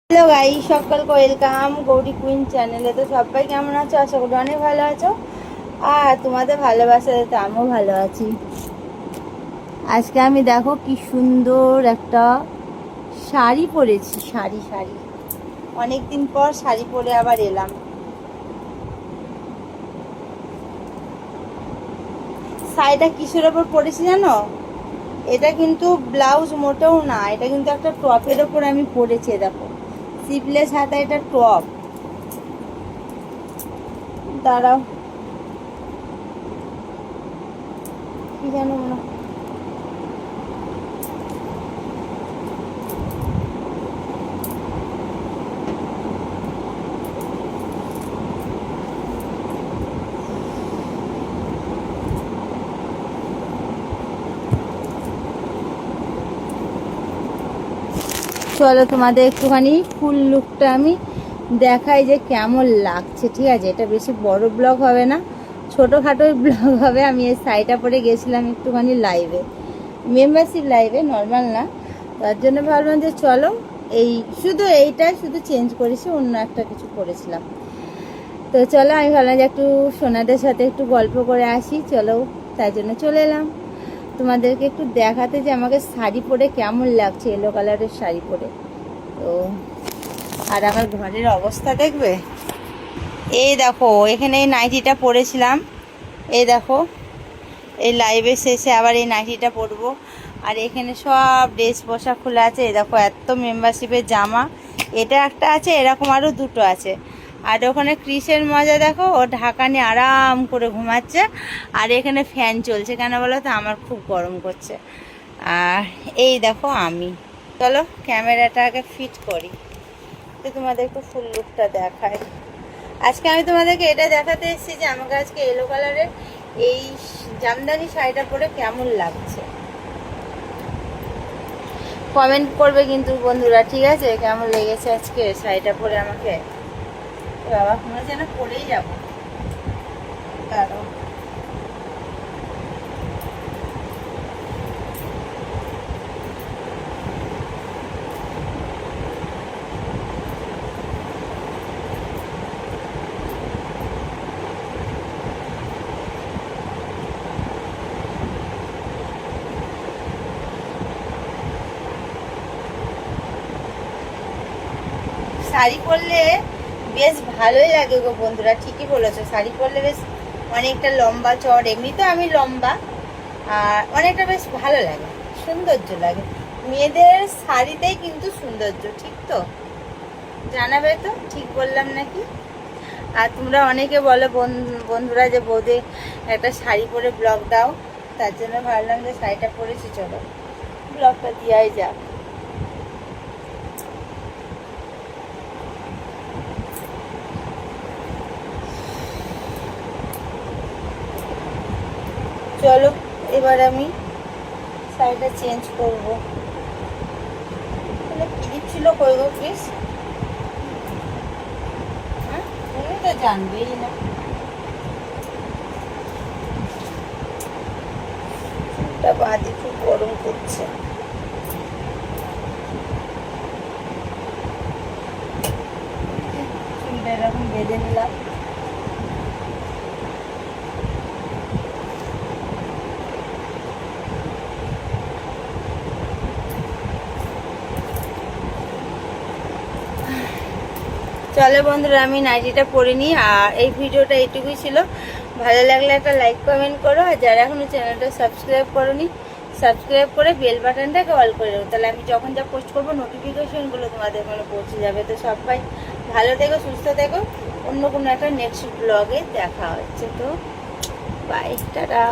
Hello guys, সকলকে welcome Gauri queen চ্যানেলে। তো সবাই কেমন আছো? আশা করি অনেক ভালো আছো। আর তোমাদের ভালোবাসাতে তো আমিও ভালো আছি। আজকে আমি দেখো কি সুন্দর একটা শাড়ি পরেছি। শাড়ি অনেকদিন পর শাড়ি পরে আবার এলাম। শাড়িটা কিসের ওপর পরেছি জানো? এটা কিন্তু ব্লাউজ মোটেও না, এটা কিন্তু একটা টপের ওপর আমি পরেছি। দেখো, স্লিভলেস হাতা, এটা টপ। দাঁড়াও, কি জানো মনে হয়। চলো তোমাদের একটুখানি ফুল লুকটা আমি দেখাই যে কেমন লাগছে। ঠিক আছে, এটা বেশি বড় ব্লগ হবে না, ছোটোখাটো ব্লগ হবে। আমি এই শাড়িটা পরে গেছিলাম একটুখানি লাইভে, মেম্বারশিপ লাইভে, নর্মাল না। তার জন্য ভাবলাম যে চলো, এই এইটাই শুধু চেঞ্জ করেছি, অন্য একটা কিছু করেছিলাম। তো চলো, আমি ভাবলাম যে একটু সোনাদের সাথে একটু গল্প করে আসি। চলো, তাই জন্য চলে এলাম তোমাদেরকে একটু দেখাতে যে আমাকে শাড়ি পরে কেমন লাগছে, ইয়েলো কালারের শাড়ি পরে। তো আর আমার ঘরের অবস্থা দেখবে। এই দেখো, এখানে এই নাইটিটা পরেছিলাম। এই দেখো, এই লাইভের শেষে আবার এই নাইটিটা পরবো। আর এখানে সব ড্রেস পোশাক খোলা আছে। এই দেখো, এত মেম্বারশিপের জামা। এটা একটা আছে, এরকম আরও দুটো আছে। আর ওখানে ক্রিসের মজা দেখো, ও ঢাকা নিয়ে আরাম করে ঘুমাচ্ছে। আর এখানে ফ্যান চলছে কেন বলো তো? আমার খুব গরম করছে। আর এই দেখো আমি, চলো ক্যামেরাটাকে ফিট করি, তো তোমাদের একটু ফুল লুকটা দেখাই। আজকে আমি তোমাদেরকে এটা দেখাতে এসেছি যে আমাকে আজকে ইয়েলো কালারের এই জামদানি শাড়িটা পরে কেমন লাগছে। কমেন্ট করবে কিন্তু বন্ধুরা, ঠিক আছে? কেমন লেগেছে আজকে শাড়িটা পরে আমাকে। বাবা, মনে হচ্ছে না পরেই যাবো। দাঁড়াও, শাড়ি পরলে বেশ ভালোই লাগে গো বন্ধুরা, ঠিকই বলেছো। শাড়ি পরলে বেশ অনেকটা লম্বা চড়, এমনিতে আমি লম্বা, আর অনেকটা বেশ ভালো লাগে, সৌন্দর্য লাগে। মেয়েদের শাড়িতেই কিন্তু সৌন্দর্য, ঠিক তো? জানাবে তো ঠিক বললাম নাকি? আর তোমরা অনেকে বলো বন্ধুরা যে বৌদি একটা শাড়ি পরে ব্লগ দাও। তার জন্য ভাবলাম যে শাড়িটা পরেছি, চলো ব্লগটা দেওয়াই যাক। চলো, এবার আমি শাড়িটা চেঞ্জ করবো। ক্লিপ ছিল কই গো প্লিজ? হ্যাঁ, তুমি তো জানবেই না। চুলটা বাদে খুব গরম করছে। চুলটা এরকম বেঁধে নিলাম। চলো বন্ধুরা, আমি নাইটিটা পরে নিই। আর এই ভিডিওটা এইটুকুই ছিল। ভালো লাগলে একটা লাইক কমেন্ট করো। আর যারা এখনো চ্যানেলটা সাবস্ক্রাইব করোনি, সাবস্ক্রাইব করে বেল বাটনটাকে অল করে দেবো, তাহলে আমি যখন যা পোস্ট করবো নোটিফিকেশনগুলো তোমাদের মানে পৌঁছে যাবে। তো সবাই ভালো থেকো, সুস্থ থেকো। অন্য কোনো একটা নেক্সট ব্লগে দেখা হচ্ছে। তো বাই, টাটা।